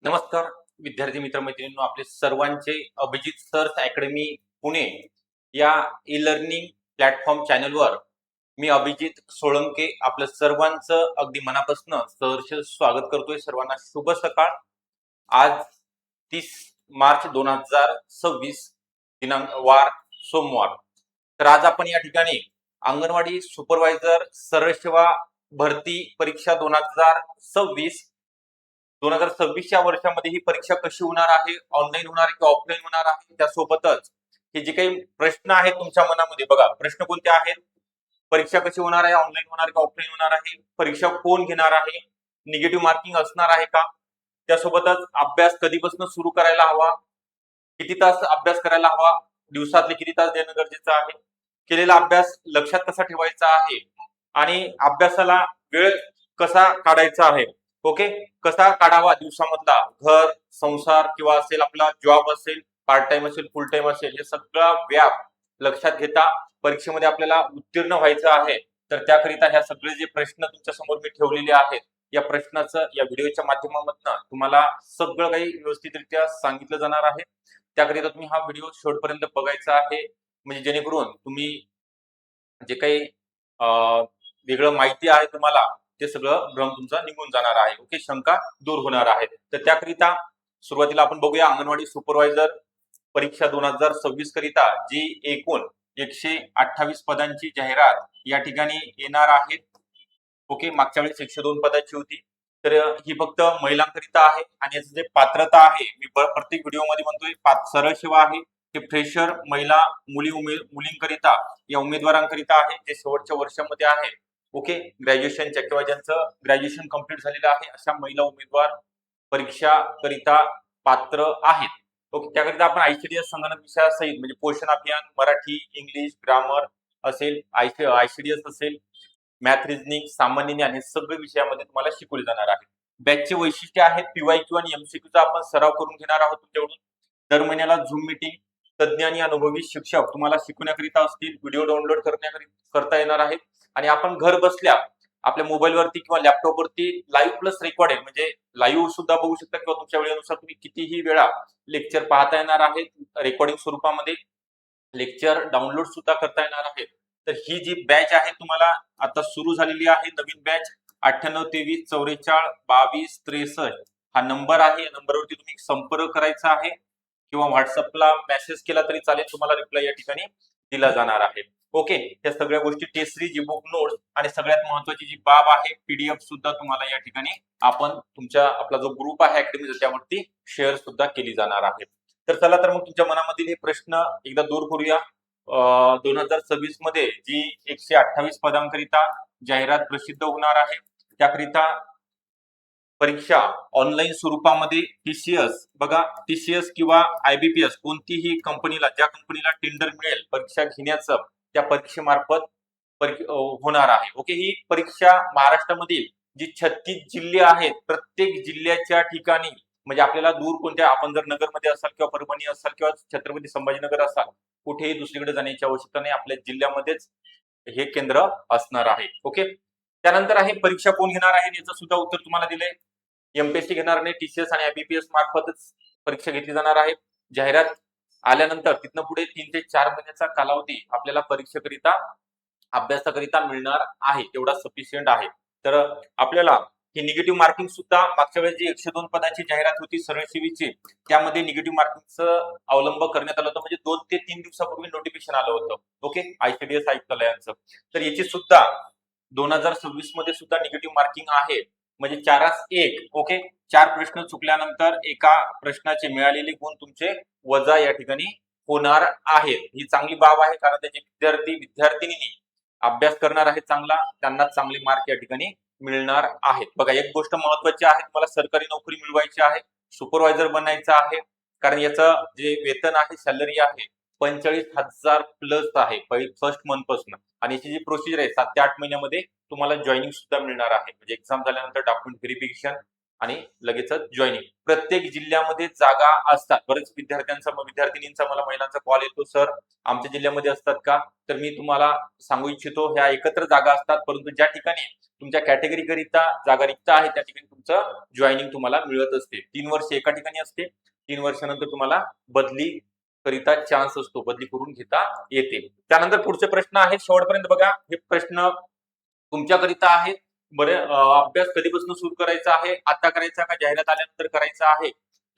नमस्कार विद्यार्थी मित्र मैत्रिणींनो, आपले सर्वांचे अभिजित सर्स अकॅडमी पुणे या ई लर्निंग प्लॅटफॉर्म चॅनलवर मी अभिजित सोळंके आपलं सर्वांचं अगदी मनापासून सहर्ष स्वागत करतोय. सर्वांना शुभ सकाळ. आज 30 मार्च 2026 दिनांक वार सोमवार. तर आज आपण या ठिकाणी अंगणवाडी सुपरवायझर सरळ सेवा भरती परीक्षा 2026 या वर्षामध्ये ही परीक्षा कशी होणार आहे, ऑनलाईन होणार आहे की ऑफलाईन होणार आहे, त्यासोबतच हे जे काही प्रश्न आहेत तुमच्या मनामध्ये, बघा प्रश्न कोणते आहेत, परीक्षा कशी होणार आहे, ऑनलाईन होणार की ऑफलाईन होणार आहे, परीक्षा कोण घेणार आहे, निगेटिव्ह मार्किंग असणार आहे का, त्यासोबतच अभ्यास कधीपासून सुरू करायला हवा, किती तास अभ्यास करायला हवा, दिवसातले किती तास देणं गरजेचं आहे, केलेला अभ्यास लक्षात कसा ठेवायचा आहे आणि अभ्यासाला वेळ कसा काढायचा आहे, ओके, कसा काढावा दिवसामधला, घर संसार किंवा असेल आपला जॉब असेल, पार्ट टाइम असेल, फुल टाइम असेल, हे सगळा व्याप लक्षात घेता परीक्षेमध्ये आपल्याला उत्तीर्ण व्हायचं आहे. तर त्याकरिता ह्या सगळे जे प्रश्न तुमच्या समोर मी ठेवलेले आहेत, या प्रश्नाचं या व्हिडिओच्या माध्यमातून तुम्हाला सगळं काही व्यवस्थितरित्या सांगितलं जाणार आहे. त्याकरिता तुम्ही हा व्हिडिओ शेवटपर्यंत बघायचा आहे, म्हणजे जेणेकरून तुम्ही जे काही वेगळं माहिती आहे तुम्हाला ते सगळं भ्रम तुमचा निघून जाणार आहे, ओके, शंका दूर होणार आहे. तर त्याकरिता सुरुवातीला आपण बघूया अंगणवाडी सुपरवायझर परीक्षा 2026 करिता जी एकूण 128 पदांची जाहिरात या ठिकाणी येणार आहे, ओके. मागच्या वेळेस 102 पदाची होती, तर ही फक्त महिलांकरिता आहे आणि याचं जे पात्रता आहे, मी प्रत्येक व्हिडिओ मध्ये म्हणतोय, सरळ सेवा आहे, ते फ्रेशर महिला मुलींकरिता या उमेदवारांकरिता आहे जे शेवटच्या वर्षामध्ये आहे, ओके, ग्रॅज्युएशनच्या किंवा ज्यांचं ग्रॅज्युएशन कंप्लीट झालेलं आहे अशा महिला उमेदवार परीक्षा करिता पात्र आहेत, ओके. त्याकरिता आपण आयसीडीएस संगणक विषयासहित म्हणजे पोषण अभियान, मराठी, इंग्लिश, ग्रामर असेल, आयसीडीएस असेल, मॅथ, रिझनिंग, सामान्य ज्ञान, हे सगळे विषयामध्ये तुम्हाला शिकवले जाणार आहे. बॅचचे वैशिष्ट्य आहेत PYQ आणि MCQचा आपण सराव करून घेणार आहोत तुमच्याकडून. दर महिन्याला झूम मीटिंग, तज्ञ आणि अनुभवी शिक्षक तुम्हाला शिकवण्याकरिता असतील, व्हिडिओ डाउनलोड करता येणार आहेत आणि आपण घर बसल्या आपल्या मोबाईलवरती किंवा लॅपटॉपवरती लाईव्ह प्लस रेकॉर्डेड म्हणजे लाईव्ह सुद्धा बघू शकता किंवा तुमच्या वेळेनुसार तुम्ही कितीही वेळा लेक्चर पाहता येणार आहेत. रेकॉर्डिंग स्वरूपामध्ये लेक्चर डाउनलोड सुद्धा करता येणार आहे. तर ही जी बॅच आहे तुम्हाला आता सुरू झालेली आहे, नवीन बॅच 9823442263 हा नंबर आहे. या नंबरवरती तुम्ही संपर्क करायचा आहे किंवा व्हॉट्सअपला मेसेज केला तरी चालेल, तुम्हाला रिप्लाय या ठिकाणी दिला जाणार आहे, ओके. या सगळ्या गोष्टी, test series, e book notes आणि सगळ्यात महत्वाची जी बाब आहे, PDF सुद्धा तुम्हाला या ठिकाणी आपण तुमच्या आपला जो ग्रुप आहे अकॅडमीचा त्यावरती शेअर सुद्धा केली जाणार आहे. तर चला, तर मग तुमच्या मनामधील हे प्रश्न एकदा दूर करूया. 2026 मध्ये जी 128 पदांकरिता जाहिरात प्रसिद्ध होणार आहे, त्याकरिता परीक्षा ऑनलाईन स्वरूपामध्ये TCS, बघा TCS किंवा IBPS कोणतीही कंपनीला, ज्या कंपनीला टेंडर मिळेल परीक्षा घेण्याचं, त्या परीक्षेमार्फत होणार आहे, ओके. ही परीक्षा महाराष्ट्रामधील जी 36 जिल्हे आहेत, प्रत्येक जिल्ह्याच्या ठिकाणी, म्हणजे आपल्याला दूर कोणत्या, आपण जर नगरमध्ये असाल किंवा परभणी असाल किंवा छत्रपती संभाजीनगर असाल, कुठेही दुसरीकडे जाण्याची आवश्यकता नाही, आपल्या जिल्ह्यामध्येच हे केंद्र असणार आहे, ओके. त्यानंतर आहे परीक्षा कोण घेणार आहे, याचं सुद्धा उत्तर तुम्हाला दिलंय. MPSC घेणार नाही, TCS आणि IBPS मार्फतच परीक्षा घेतली जाणार आहे. जाहिरात आल्यानंतर तिथनं पुढे 3 ते 4 महिन्याचा कालावधी आपल्याला परीक्षेकरिता अभ्यासाकरिता मिळणार आहे, एवढा सफिशियंट आहे. तर आपल्याला ही निगेटिव्ह मार्किंग सुद्धा मागच्या वेळेस जी 102 पदाची जाहिरात होती सरळ सेवेची, त्यामध्ये निगेटिव्ह मार्किंगचं अवलंब करण्यात आलं होतं, म्हणजे 2 ते 3 दिवसापूर्वी नोटिफिकेशन आलं होतं, ओके, ICDS आयुक्तालयाचं. तर याची सुद्धा 2026 मध्ये सुद्धा निगेटिव्ह मार्किंग आहे, म्हणजे 4-1, ओके. 4 प्रश्न चुकल्यानंतर एका प्रश्नाचे मिळालेले गुण तुमचे वजा या ठिकाणी होणार आहेत. ही चांगली बाब आहे, कारण त्याचे विद्यार्थिनी अभ्यास करणार आहे चांगला, त्यांना चांगले मार्क या ठिकाणी मिळणार आहेत. बघा, एक गोष्ट महत्वाची आहे, तुम्हाला सरकारी नोकरी मिळवायची आहे, सुपरवायझर बनायचं आहे, कारण याचं जे वेतन आहे, सॅलरी आहे 45,000 प्लस आहे फर्स्ट मंथ पासून, आणि याची जी प्रोसिजर आहे 7 ते 8 महिन्यामध्ये तुम्हाला जॉईनिंग सुद्धा मिळणार आहे, म्हणजे एक्झाम झाल्यानंतर डॉक्युमेंट व्हेरिफिकेशन आणि लगेचच जॉईनिंग. प्रत्येक जिल्ह्यामध्ये जागा असतात. बरेच विद्यार्थिनींचा मला महिलांचा कॉल येतो, सर आमच्या जिल्ह्यामध्ये असतात का? तर मी तुम्हाला सांगू इच्छितो, ह्या एकत्र जागा असतात, परंतु ज्या ठिकाणी तुमच्या कॅटेगरी करिता जागा रिक्त आहे त्या ठिकाणी तुमचं जॉईनिंग तुम्हाला मिळत असते. 3 वर्ष एका ठिकाणी असते, 3 वर्षानंतर तुम्हाला बदली करिता चान्स असतो, बदली करून घेता येते. त्यानंतर पुढचे प्रश्न आहेत, शेवटपर्यंत बघा. हे प्रश्न तुमच्याकरिता आहे. बरे, अभ्यास कधीपासून सुरू करायचा आहे? आता करायचा का जाहिरात आल्यानंतर करायचा आहे?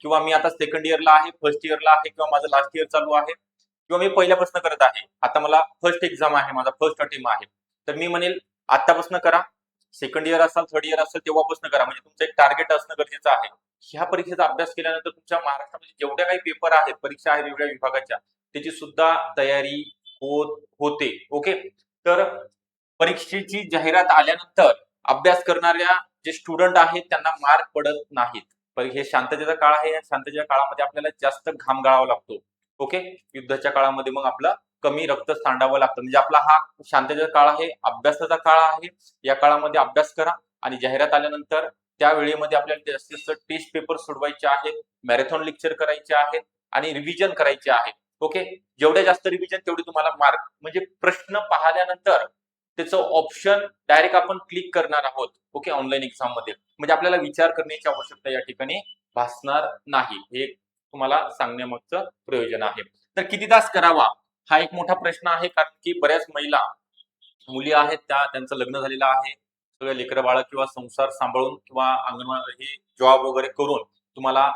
किंवा मी आता सेकंड इयरला आहे, फर्स्ट इयरला आहे, किंवा माझं लास्ट इयर चालू आहे, किंवा मी पहिल्यापासून करत आहे, आता मला फर्स्ट एक्झाम आहे, माझा फर्स्ट अटेम्प्ट आहे, तर मी म्हणेल आतापासून करा. सेकंड इयर असाल, थर्ड इयर असेल तेव्हापासून करा. म्हणजे तुमचं एक टार्गेट असणं गरजेचं आहे. ह्या परीक्षेचा अभ्यास केल्यानंतर तुमच्या महाराष्ट्रामध्ये जेवढ्या काही पेपर आहेत, परीक्षा आहेत वेगवेगळ्या विभागाच्या, त्याची सुद्धा तयारी होते. ओके, तर परीक्षेची जाहिरात आल्यानंतर अभ्यास करणाऱ्या जे स्टुडंट आहेत त्यांना मार्क पडत नाहीत. पण हे शांततेचा काळ आहे, या शांततेच्या काळामध्ये आपल्याला जास्त घाम गाळावा लागतो. ओके, युद्धाच्या काळामध्ये मग आपलं कमी रक्त सांडावं लागतं. म्हणजे आपला हा शांततेचा काळ आहे, अभ्यासाचा काळ आहे. या काळामध्ये अभ्यास करा आणि जाहिरात आल्यानंतर त्या वेळेमध्ये आपल्याला जास्तीत जास्त टेस्ट पेपर सोडवायचे आहेत, मॅरेथॉन लेक्चर करायचे आहेत आणि रिव्हिजन करायचे आहे. ओके, जेवढ्या जास्त रिव्हिजन तेवढे तुम्हाला मार्क. म्हणजे प्रश्न पाहिल्यानंतर त्याचं ऑप्शन डायरेक्ट आपण क्लिक करणार आहोत. ओके, ऑनलाईन एक्झाम मध्ये, म्हणजे आपल्याला विचार करण्याची आवश्यकता या ठिकाणी भासणार नाही. हे तुम्हाला सांगण्यामागचं प्रयोजन आहे. तर किती तास करावा हा एक मोठा प्रश्न आहे, कारण की बऱ्याच महिला मुली आहेत, त्यांचं लग्न झालेलं आहे, सगळं लेकरं बाळ किंवा संसार सांभाळून किंवा अंगणवाडी हे जॉब वगैरे करून तुम्हाला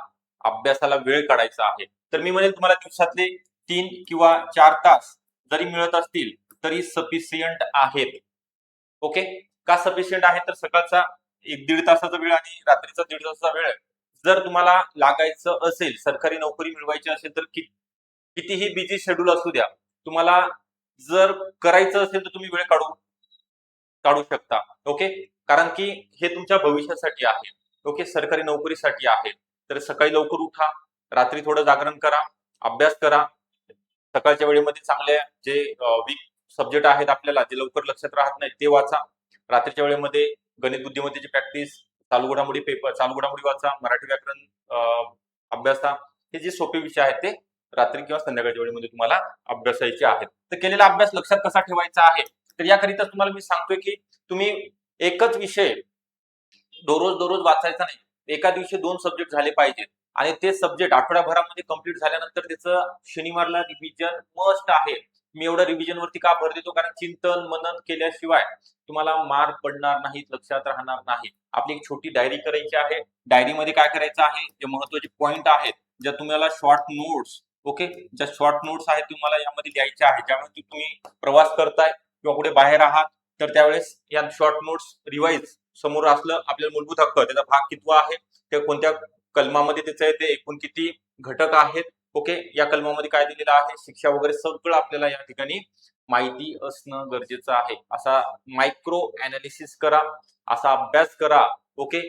अभ्यासाला वेळ काढायचा आहे. तर मी म्हणेल तुम्हाला दिवसातले 3 किंवा 4 तास जरी मिळत असतील तरी सफिशियंट आहेत. ओके, का सफिशियंट आहे? तर सकाळचा 1-1.5 तासाचा वेळ आणि रात्रीचा 1.5 तासाचा वेळ जर तुम्हाला लागायचं असेल, सरकारी नोकरी मिळवायची असेल, तर कितीही बिझी शेड्यूल असू द्या, तुम्हाला जर करायचं असेल तर तुम्ही वेळ काढू शकता. ओके, कारण की हे तुमच्या भविष्यासाठी आहे. ओके, सरकारी नोकरीसाठी आहे. तर सकाळी लवकर उठा, रात्री थोडं जागरण करा, अभ्यास करा. सकाळच्या वेळेमध्ये चांगले जे वीक सब्जेक्ट आहेत आपल्याला, जे लवकर लक्षात राहत नाही ते वाचा. रात्रीच्या वेळेमध्ये गणित बुद्धिमत्तेची प्रॅक्टिस, चालू घडामोडी वाचा, मराठी व्याकरण अभ्यासा. हे जे सोपे विषय आहेत ते रात्री किंवा संध्याकाळच्या वेळेमध्ये तुम्हाला अभ्यासायचे आहेत. तर केलेला अभ्यास लक्षात कसा ठेवायचा आहे? तर याकरिता तुम्हाला मी सांगतोय की तुम्ही एकच विषय दररोज वाचायचा नाही. एका दिवशी 2 सब्जेक्ट झाले पाहिजेत आणि ते सब्जेक्ट आठवड्याभरामध्ये कंप्लीट झाल्यानंतर त्याचं शनिवारला रिव्हिजन मस्ट आहे. मी एवढं रिव्हिजन वरती का भर देतो? कारण चिंतन मनन केल्याशिवाय तुम्हाला मार्क पडणार नाहीत, लक्षात राहणार नाही. आपली एक छोटी डायरी करायची आहे. डायरीमध्ये काय करायचं आहे? जे महत्त्वाचे पॉइंट आहेत, ज्या तुम्हाला शॉर्ट नोट्स, ओके, ज्या शॉर्ट नोट्स आहेत तुम्हाला यामध्ये लिहायच्या आहेत. ज्यामुळे तुम्ही प्रवास करताय किंवा कुठे बाहेर आहात तर त्यावेळेस या शॉर्ट नोट्स रिवाइज समोर असलं. आपल्याला मूलभूत हक्क त्याचा भाग कितवा आहे, ते कोणत्या कलमामध्ये त्याचं येते, एकूण किती घटक आहेत, ओके, या कलमामध्ये काय दिलेलं आहे, शिक्षा वगैरे सगळं आपल्याला या ठिकाणी माहिती असणं गरजेचं आहे. असा मायक्रो अनालिसिस करा, असा अभ्यास करा. ओके,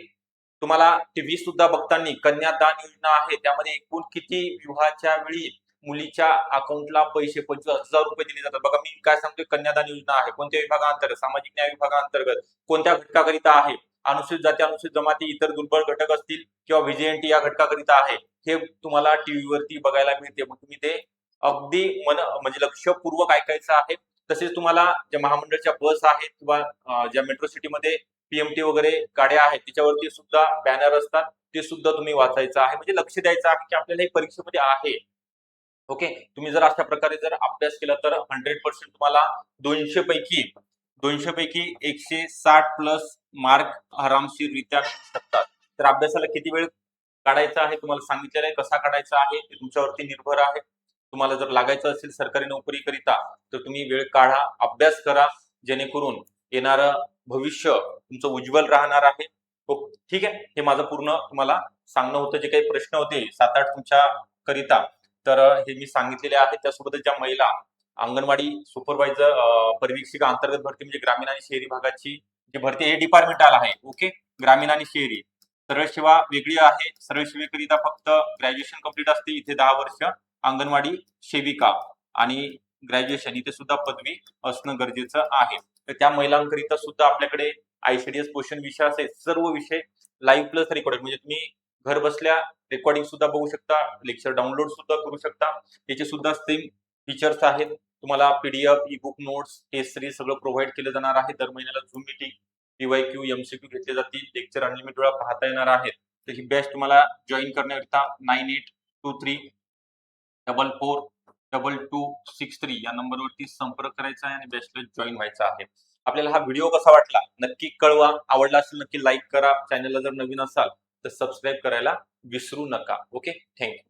तुम्हाला टीव्ही सुद्धा बघताना कन्यादान योजना आहे, त्यामध्ये एकूण किती विवाहाच्या वेळी मुलीच्या अकाउंटला पैसे 25,000 रुपये दिले जातात. बघा, मी काय सांगतोय, कन्यादान योजना आहे. कोणत्या विभागाअंतर्गत? सामाजिक न्याय विभागाअंतर्गत. कोणत्या घटकाकरिता आहे? अनुसूचित जाती, अनुसूचित जमाती, इतर दुर्बल घटक असतील किंवा व्हीजेएनटी या घटकाकरिता आहे. हे तुम्हाला टीव्हीवरती बघायला मिळते. मग तुम्ही ते अगदी म्हणजे लक्षपूर्वक ऐकायचं आहे. तसेच तुम्हाला ज्या महामंडळच्या बस आहेत किंवा ज्या मेट्रो सिटीमध्ये पीएमटी वगैरे गाड्या आहेत त्याच्यावरती सुद्धा बॅनर असतात, ते सुद्धा तुम्ही वाचायचं आहे. म्हणजे लक्ष द्यायचं आहे की आपल्याला हे परीक्षेमध्ये आहे. ओके, तुम्ही जर अशा प्रकारे जर अभ्यास केला तर 100% तुम्हाला 200 पैकी 160 प्लस मार्क आरामशीररित्या मिळू शकतात. तर अभ्यासाला किती वेळ काढायचा आहे तुम्हाला सांगितलेलं आहे. कसा काढायचा आहे ते तुमच्यावरती निर्भर आहे. तुम्हाला जर लागायचं असेल सरकारी नोकरीकरिता तर तुम्ही वेळ काढा, अभ्यास करा, जेणेकरून येणारं भविष्य तुमचं उज्ज्वल राहणार आहे. ठीक आहे, हे माझं पूर्ण तुम्हाला सांगणं होतं. जे काही प्रश्न होते 7-8 तुमच्या करिता, तर हे मी सांगितलेले आहे. त्यासोबतच ज्या महिला अंगणवाडी सुपरवायझर परिवीक्षिका अंतर्गत भरती, म्हणजे ग्रामीण आणि शहरी भागाची जी भरती हे डिपार्टमेंटल आहे. ओके, ग्रामीण आणि शहरी. सरळ सेवा वेगळी आहे. सरळ सेवेकरिता फक्त ग्रॅज्युएशन कंप्लीट असते. इथे 10 वर्ष अंगणवाडी सेविका आणि ग्रॅज्युएशन इथे सुद्धा पदवी असणं गरजेचं आहे. तर त्या महिलांकरिता सुद्धा आपल्याकडे आयसीडीएस पोषण विषय असे सर्व विषय लाईव्ह प्लस रेकॉर्डेड म्हणजे तुम्ही घर बसल्या रेकॉर्डिंग सुद्धा बघू शकता, लेक्चर डाउनलोड सुद्धा करू शकता. त्याचे सुद्धा सेम फीचर्स आहेत. तुम्हाला PDF, e book, notes, test series सगळं प्रोव्हाइड केलं जाणार आहे. दर महिन्याला झूम मीटिंग, पीवायक्यू, एमसीक्यू घेतले जातील. लेक्चर अनलिमिटेड वेळा पाहता येणार आहेत. तर ही बॅच तुम्हाला जॉईन करण्याकरिता 9823442263 या नंबरवरती संपर्क करायचा आहे आणि बॅचला जॉईन व्हायचं आहे. आपल्याला हा व्हिडिओ कसा वाटला नक्की कळवा. आवडला असेल नक्की लाईक करा. चॅनलला जर नवीन असाल तर सबस्क्राईब करायला विसरू नका. Okay, thank you.